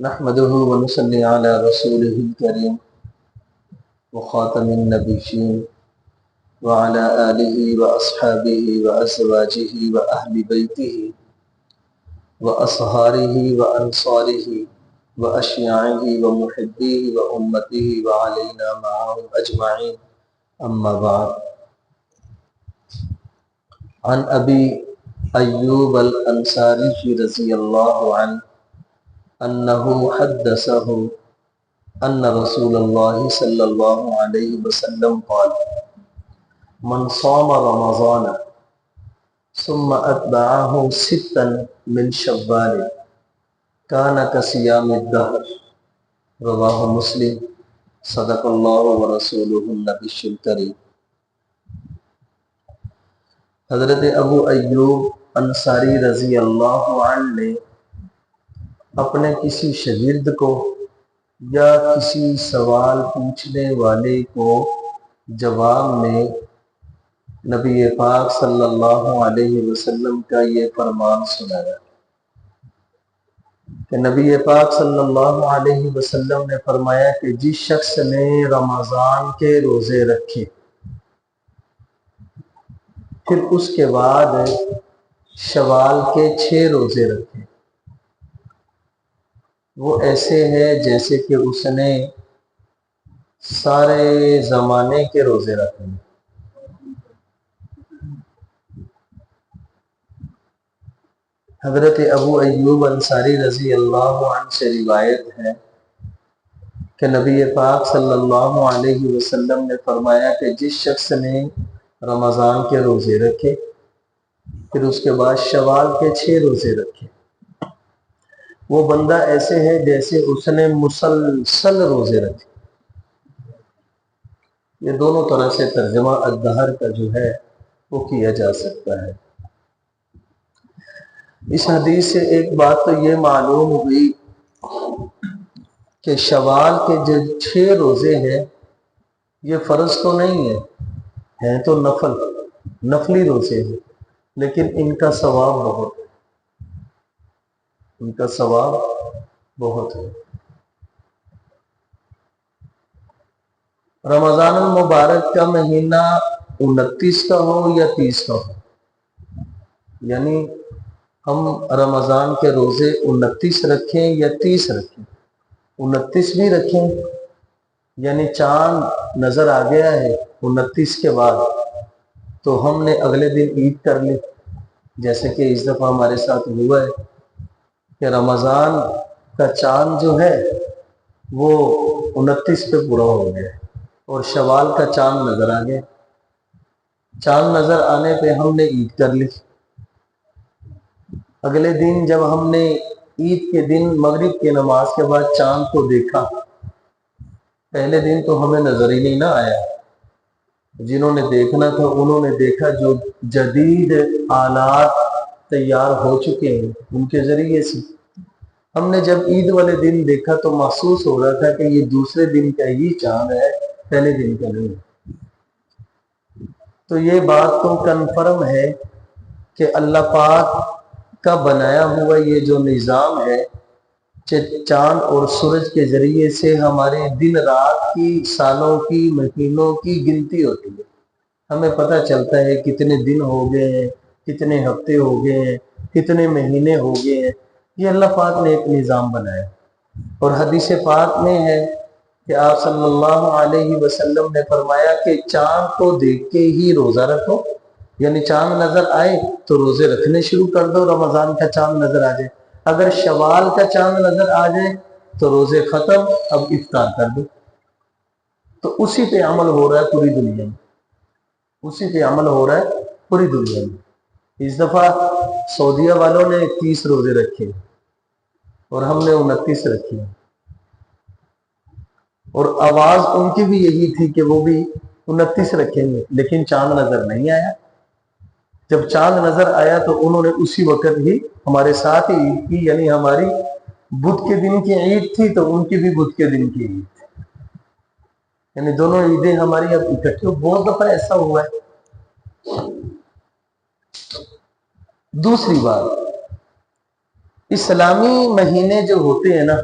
نحمده ونصلي على رسوله الكريم وخاتم النبيين وعلى آله وأصحابه وأزواجه وأهل بيته وأصهاره وأنصاره وأشياعه ومحبيه وأمته وعلينا معهم أجمعين. أما بعد، عن أبي أيوب الأنصاري رضي الله عنه أنه حدثه أن رسول الله صلى الله عليه وسلم قال: من صام رمضان ثم أتبعه ستا من شوال كان كصيام الدهر. رواه مسلم. صدق الله ورسوله النبي الكريم. حضرت ابو ایوب انصاری رضی اللہ عنہ نے اپنے کسی شاگرد کو یا کسی سوال پوچھنے والے کو جواب میں نبی پاک صلی اللہ علیہ وسلم کا یہ فرمان سنایا کہ نبی پاک صلی اللہ علیہ وسلم نے فرمایا کہ جس شخص نے رمضان کے روزے رکھے پھر اس کے بعد شوال کے 6 روزے رکھے، وہ ایسے ہے جیسے کہ اس نے سارے زمانے کے روزے رکھے۔ حضرت ابو ایوب انصاری رضی اللہ عنہ سے روایت ہے کہ نبی پاک صلی اللہ علیہ وسلم نے فرمایا کہ جس شخص نے رمضان کے روزے رکھے پھر اس کے بعد شوال کے 6 روزے رکھے، وہ بندہ ایسے ہے جیسے اس نے مسلسل روزے رکھے۔ یہ دونوں طرح سے ترجمہ الدہر کا جو ہے وہ کیا جا سکتا ہے۔ اس حدیث سے ایک بات تو یہ معلوم ہوئی کہ شوال کے جو 6 روزے ہیں یہ فرض تو نہیں ہیں تو نفلی روزے ہیں، لیکن ان کا ثواب بہت ہے۔ رمضان المبارک کا مہینہ 29 کا ہو یا 30 کا ہو، یعنی ہم رمضان کے روزے 29 رکھیں یا 30 رکھیں، 29 بھی رکھیں یعنی چاند نظر آ گیا ہے 29 کے بعد تو ہم نے اگلے دن عید کر لی، جیسے کہ اس دفعہ ہمارے ساتھ ہوا ہے کہ رمضان کا چاند جو ہے وہ 29 پہ پورا ہو گیا اور شوال کا چاند نظر آ گیا۔ چاند نظر آنے پہ ہم نے عید کر لی۔ اگلے دن جب ہم نے عید کے دن مغرب کی نماز کے بعد چاند کو دیکھا، پہلے دن تو ہمیں نظر ہی نہیں نہ آیا، جنہوں نے دیکھنا تھا انہوں نے دیکھا، جو جدید آلات تیار ہو چکے ہیں ان کے ذریعے سے۔ ہم نے جب عید والے دن دیکھا تو محسوس ہو رہا تھا کہ یہ دوسرے دن کا ہی چاند ہے، پہلے دن کا نہیں۔ تو یہ بات تو کنفرم ہے کہ اللہ پاک کا بنایا ہوا یہ جو نظام ہے چاند اور سورج کے ذریعے سے ہمارے دن رات کی، سالوں کی، مہینوں کی گنتی ہوتی ہے، ہمیں پتہ چلتا ہے کتنے دن ہو گئے ہیں، کتنے ہفتے ہو گئے ہیں، کتنے مہینے ہو گئے ہیں۔ یہ اللہ پاک نے ایک نظام بنایا، اور حدیث پاک میں ہے کہ آپ صلی اللہ علیہ وسلم نے فرمایا کہ چاند کو دیکھ کے ہی روزہ رکھو، یعنی چاند نظر آئے تو روزے رکھنے شروع کر دو، رمضان کا چاند نظر آ جائے، اگر شوال کا چاند نظر آ جائے تو روزے ختم، اب افطار کر دو۔ تو اسی پہ عمل ہو رہا ہے پوری دنیا میں، اس دفعہ سعودیہ والوں نے 30 روزے رکھے اور ہم نے 29 رکھے، اور آواز ان کی بھی یہی تھی کہ وہ بھی 29 رکھیں گے، لیکن چاند نظر نہیں آیا۔ جب چاند نظر آیا تو انہوں نے اسی وقت ہی ہمارے ساتھ ہی عید کی، یعنی ہماری بدھ کے دن کی عید تھی تو ان کی بھی بدھ کے دن کی عید تھی، یعنی دونوں عیدیں ہماری اب اکٹھی۔ بہت دفعہ ایسا ہوا ہے۔ دوسری بات، اسلامی مہینے جو ہوتے ہیں نا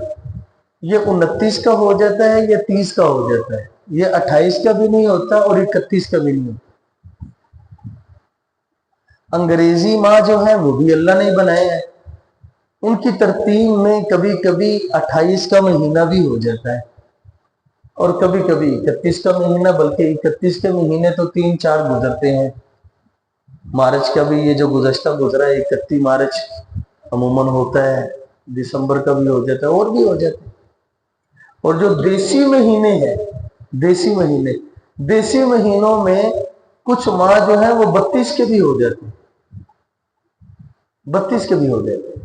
یہ 29 کا ہو جاتا ہے یا 30 کا ہو جاتا ہے، یہ 28 کا بھی نہیں ہوتا اور 31 کا بھی نہیں ہوتا۔ انگریزی ماہ جو ہے وہ بھی اللہ نے بنائے ہیں، ان کی ترتیب میں کبھی کبھی 28 کا مہینہ بھی ہو جاتا ہے اور کبھی کبھی 31 کا مہینہ، بلکہ 31 کے مہینے تو 3-4 گزرتے ہیں۔ مارچ کا بھی یہ جو گزشتہ گزرا ہے 31 مارچ عموماً ہوتا ہے، دسمبر کا بھی ہو جاتا ہے اور بھی ہو جاتا ہے۔ اور جو دیسی مہینے ہیں، دیسی مہینوں میں کچھ ماہ جو ہیں وہ 32 کے بھی ہو جاتے ہیں، 32 کے بھی ہو جاتے ہیں۔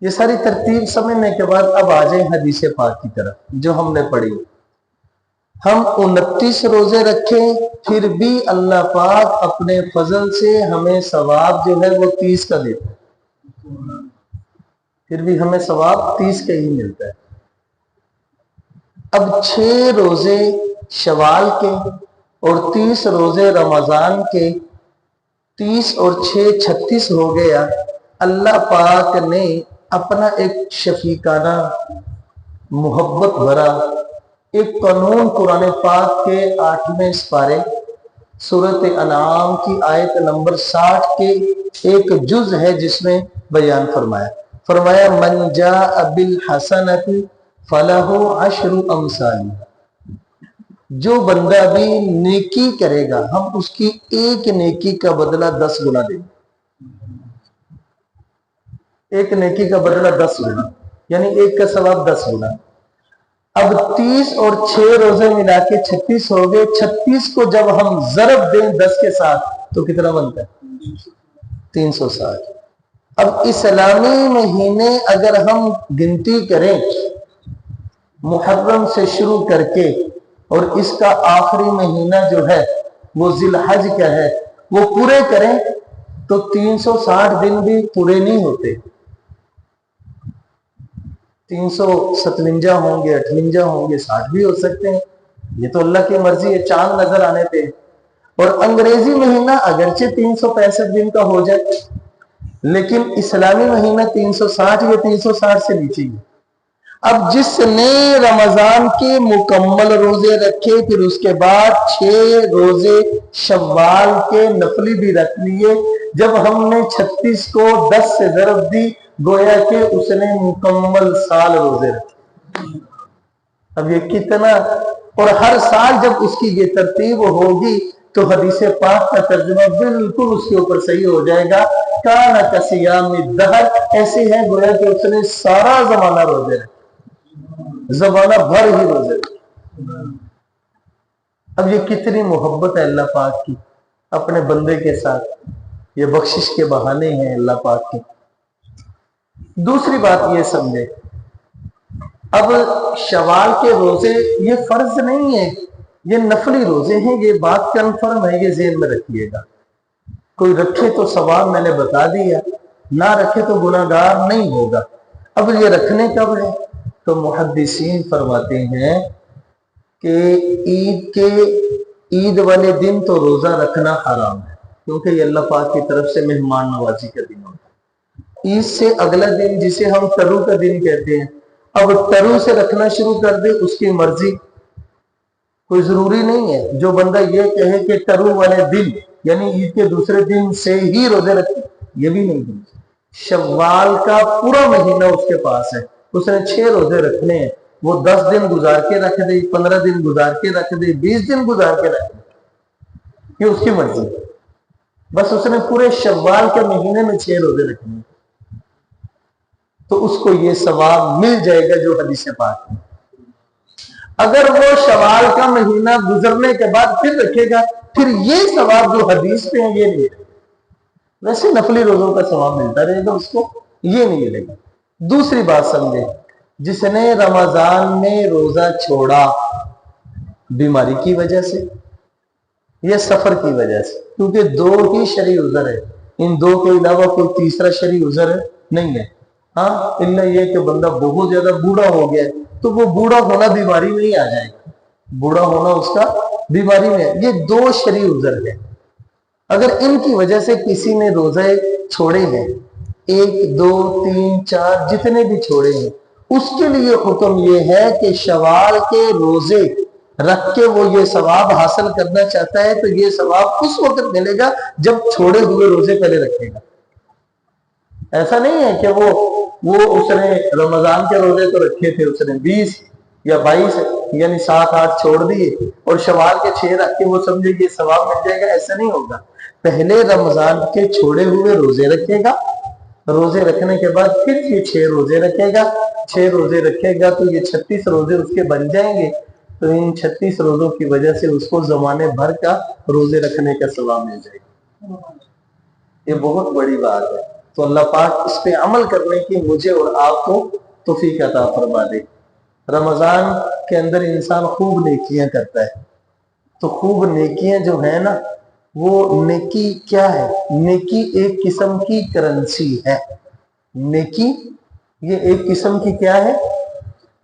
یہ ساری ترتیب سمجھنے کے بعد اب آ جائیں حدیث پاک کی طرف جو ہم نے پڑھی۔ ہم 29 روزے رکھیں پھر بھی اللہ پاک اپنے فضل سے ہمیں ثواب جو ہے وہ 30 کا دیتا ہے، پھر بھی ہمیں ثواب 30 کا ہی ملتا ہے۔ اب 6 روزے شوال کے اور 30 روزے رمضان کے، 30 اور 6 36 ہو گیا۔ اللہ پاک نے اپنا ایک شفیقانہ محبت بھرا ایک قانون قرآن پاک کے 8ویں سپارے سورۃ انعام کی آیت نمبر 60 کے ایک جز ہے جس میں بیان فرمایا من جاء بالحسنۃ فلہ عشر امثالها، جو بندہ بھی نیکی کرے گا ہم اس کی ایک نیکی کا بدلہ 10 گنا دیں گے، ایک نیکی کا بدلہ 10 گنا، یعنی ایک کا ثواب 10 گنا۔ اب 30 اور 6 روزے ملا کے 36 ہو گئے، 36 کو جب ہم ضرب دیں 10 کے ساتھ تو کتنا بنتا ہے؟ 360۔ اب اسلامی مہینے اگر ہم گنتی کریں محرم سے شروع کر کے، اور اس کا آخری مہینہ جو ہے وہ ذی الحج کا ہے، وہ پورے کریں تو 360 دن بھی پورے نہیں ہوتے، 357 ہوں گے، 58 ہوں گے، 60 بھی ہو سکتے ہیں، یہ تو اللہ کی مرضی ہے، چاند نظر آنے پہ۔ اور انگریزی مہینہ اگرچہ 365 دن کا ہو جائے لیکن اسلامی مہینہ 360 یا 360 سے نیچے ہے۔ اب جس نے رمضان کے مکمل روزے رکھے پھر اس کے بعد 6 روزے شوال کے نفلی بھی رکھ لیے، جب ہم نے 36 کو 10 سے ضرب دی گویا کہ اس نے مکمل سال روزے رکھے۔ اب یہ کتنا، اور ہر سال جب اس کی یہ ترتیب ہوگی تو حدیث پاک کا ترجمہ بالکل اس کے اوپر صحیح ہو جائے گا، کان کصیام الدہر، ایسے ہے گویا کہ اس نے سارا زمانہ روزے رکھے، زمانہ بھر ہی روزے رکھے۔ اب یہ کتنی محبت ہے اللہ پاک کی اپنے بندے کے ساتھ، یہ بخشش کے بہانے ہیں اللہ پاک کے۔ دوسری بات یہ سمجھے، اب شوال کے روزے یہ فرض نہیں ہے، یہ نفلی روزے ہیں، یہ بات کنفرم ہے، یہ ذہن میں رکھیے گا۔ کوئی رکھے تو ثواب میں نے بتا دیا، نہ رکھے تو گناہگار نہیں ہوگا۔ اب یہ رکھنے کب ہے تو محدثین فرماتے ہیں کہ عید والے دن تو روزہ رکھنا حرام ہے، کیونکہ یہ اللہ پاک کی طرف سے مہمان نوازی کا دن ہوتا ہے۔ عید سے اگلا دن جسے ہم ترو کا دن کہتے ہیں، اب ترو سے رکھنا شروع کر دے اس کی مرضی، کوئی ضروری نہیں ہے۔ جو بندہ یہ کہے کہ ترو والے دن یعنی عید کے دوسرے دن سے ہی روزے رکھے، یہ بھی نہیں ہے۔ شوال کا پورا مہینہ اس کے پاس ہے، اس نے 6 روزے رکھنے ہیں، وہ 10 دن گزار کے رکھ دے، 15 دن گزار کے رکھ دے، 20 دن گزار کے رکھ دے، یہ اس کی مرضی ہے۔ بس اس نے پورے شوال کے مہینے میں 6 روزے رکھنے ہیں تو اس کو یہ ثواب مل جائے گا جو حدیث پاک ہے۔ اگر وہ شوال کا مہینہ گزرنے کے بعد پھر رکھے گا پھر یہ ثواب جو حدیث پہ ہے یہ نہیں ہے، ویسے نفلی روزوں کا ثواب ملتا رہے گا اس کو، یہ نہیں ملے گا۔ دوسری بات سمجھے، جس نے رمضان میں روزہ چھوڑا بیماری کی وجہ سے یا سفر کی وجہ سے، کیونکہ 2 ہی شرعی عذر ہے، ان 2 کے علاوہ کوئی تیسرا شرعی عذر نہیں ہے۔ ہاں الا یہ کہ بندہ بہت زیادہ بوڑھا ہو گیا تو وہ بوڑھا ہونا بیماری میں ہی آ جائے گا، بوڑھا ہونا اس کا بیماری میں ہے۔ یہ 2 شرعی عذر ہے، اگر ان کی وجہ سے کسی نے روزے چھوڑے ہیں، 1 2 3 4 جتنے بھی چھوڑے ہیں، اس کے لیے حکم یہ ہے کہ شوال کے روزے رکھ کے وہ یہ ثواب حاصل کرنا چاہتا ہے تو یہ ثواب اس وقت ملے گا جب چھوڑے ہوئے روزے پہلے رکھے گا. ایسا نہیں ہے کہ وہ اس نے رمضان کے روزے تو رکھے تھے، اس نے 20 یا 22 یعنی 7-8 چھوڑ دیے اور شوال کے 6 رکھ کے وہ سمجھے کہ ثواب مل جائے گا. ایسا نہیں ہوگا. پہلے رمضان کے چھوڑے ہوئے روزے رکھے گا، روزے رکھنے کے بعد پھر یہ 6 روزے رکھے گا. 6 روزے رکھے گا تو یہ 36 روزے اس کے بن جائیں گے. تو ان 36 روزوں کی وجہ سے اس کو زمانے بھر کا روزے رکھنے کا ثواب مل جائے گا. یہ بہت بڑی بات ہے. تو اللہ پاک اس پہ عمل کرنے کی مجھے اور آپ کو توفیق عطا فرما دے. رمضان کے اندر انسان خوب نیکیاں کرتا ہے. تو خوب نیکیاں جو ہیں نا، وہ نیکی کیا ہے؟ نیکی ایک قسم کی کرنسی ہے. نیکی یہ ایک قسم کی کیا ہے؟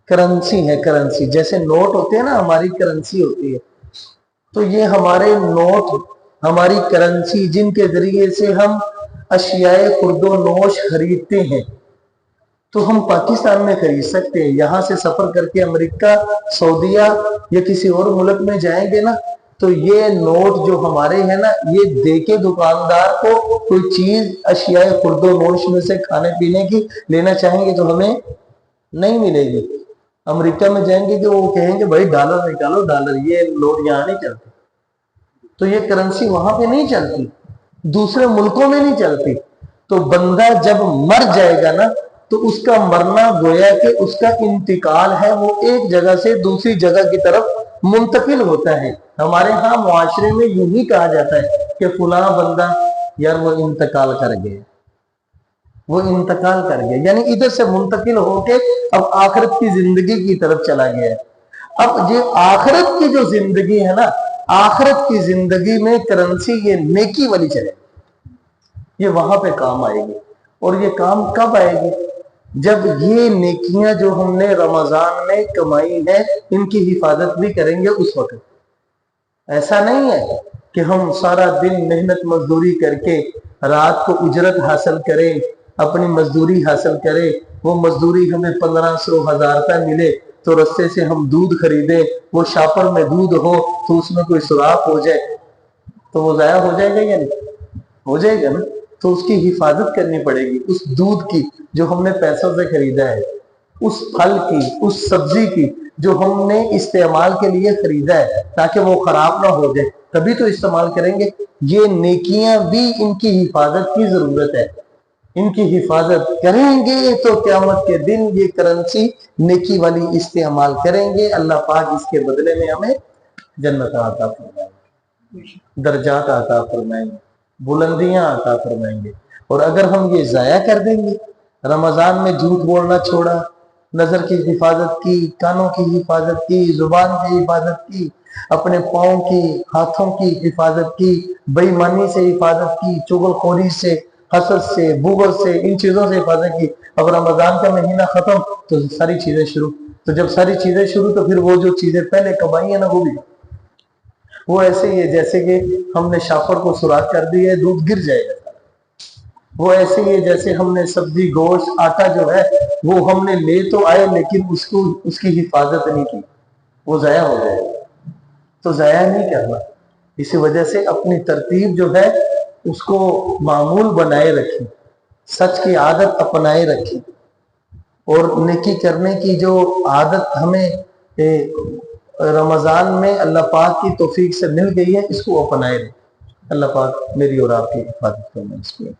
کرنسی ہے. کرنسی جیسے نوٹ ہوتے ہیں نا، ہماری کرنسی ہوتی ہے. تو یہ ہمارے نوٹ ہماری کرنسی جن کے ذریعے سے ہم اشیاء خرد و نوش خریدتے ہیں تو ہم پاکستان میں خرید سکتے ہیں. یہاں سے سفر کر کے امریکہ، سعودیہ یا کسی اور ملک میں جائیں گے نا تو یہ نوٹ جو ہمارے ہیں نا، یہ دے کے دکاندار کو کوئی چیز اشیاء خرد و نوش میں سے کھانے پینے کی لینا چاہیں گے تو ہمیں نہیں ملے گی. امریکہ میں جائیں گے کہ وہ کہیں گے بھائی ڈالر نکالو ڈالر، یہ نوٹ یہاں نہیں چلتے. تو یہ کرنسی وہاں پہ نہیں چلتی، دوسرے ملکوں میں نہیں چلتی. تو بندہ جب مر جائے گا نا تو اس کا مرنا گویا کہ اس کا انتقال ہے، وہ ایک جگہ سے دوسری جگہ کی طرف منتقل ہوتا ہے. ہمارے ہاں معاشرے میں یوں ہی کہا جاتا ہے کہ فلاں بندہ یار وہ انتقال کر گئے، وہ انتقال کر گیا، یعنی ادھر سے منتقل ہو کے اب آخرت کی زندگی کی طرف چلا گیا ہے. اب یہ آخرت کی جو زندگی ہے نا، آخرت کی زندگی میں کرنسی یہ نیکی والی چلے، یہ وہاں پہ کام آئے گی. اور یہ کام کب آئے گی؟ جب یہ نیکیاں جو ہم نے رمضان میں کمائی ہیں ان کی حفاظت بھی کریں گے اس وقت. ایسا نہیں ہے کہ ہم سارا دن محنت مزدوری کر کے رات کو اجرت حاصل کریں، اپنی مزدوری حاصل کریں، وہ مزدوری ہمیں 1500-1000 روپے ملے تو رستے سے ہم دودھ خریدیں، وہ شاپر میں دودھ ہو تو اس میں کوئی سوراخ ہو جائے تو وہ ضائع ہو جائے گا یا نہیں؟ ہو جائے گا نا. تو اس کی حفاظت کرنی پڑے گی. اس دودھ کی جو ہم نے پیسوں سے خریدا ہے، اس پھل کی، اس سبزی کی جو ہم نے استعمال کے لیے خریدا ہے تاکہ وہ خراب نہ ہو جائے، تبھی تو استعمال کریں گے. یہ نیکیاں بھی ان کی حفاظت کی ضرورت ہے. ان کی حفاظت کریں گے تو قیامت کے دن یہ کرنسی نیکی والی استعمال کریں گے. اللہ پاک اس کے بدلے میں ہمیں جنت عطا فرمائیں گے، درجات عطا فرمائیں گے، بلندیاں عطا فرمائیں گے. اور اگر ہم یہ ضائع کر دیں گے، رمضان میں جھوٹ بولنا چھوڑا، نظر کی حفاظت کی، کانوں کی حفاظت کی، زبان کی حفاظت کی، اپنے پاؤں کی، ہاتھوں کی حفاظت کی، بے ایمانی سے حفاظت کی، چغل خوری سے، حسد سے، بغض سے، ان چیزوں سے حفاظت کی. اب رمضان کا مہینہ ختم تو ساری چیزیں شروع. تو جب ساری چیزیں شروع تو پھر وہ جو چیزیں پہلے کمائی ہیں نا وہ بھی وہ ایسے ہی ہے جیسے کہ ہم نے شاپر کو سوراخ کر دی ہے، دودھ گر جائے گا. وہ ایسے ہی ہے جیسے ہم نے سبزی، گوشت، آٹا جو ہے وہ ہم نے لے تو آئے لیکن اس کی حفاظت نہیں کی، وہ ضائع ہو جائے گا. تو ضائع نہیں کرنا. اسی وجہ سے اپنی ترتیب جو ہے اس کو معمول بنائے رکھیں، سچ کی عادت اپنائے رکھیں، اور نیکی کرنے کی جو عادت ہمیں رمضان میں اللہ پاک کی توفیق سے مل گئی ہے اس کو اپنائے رکھیں. اللہ پاک میری اور آپ کی حفاظت کرنا.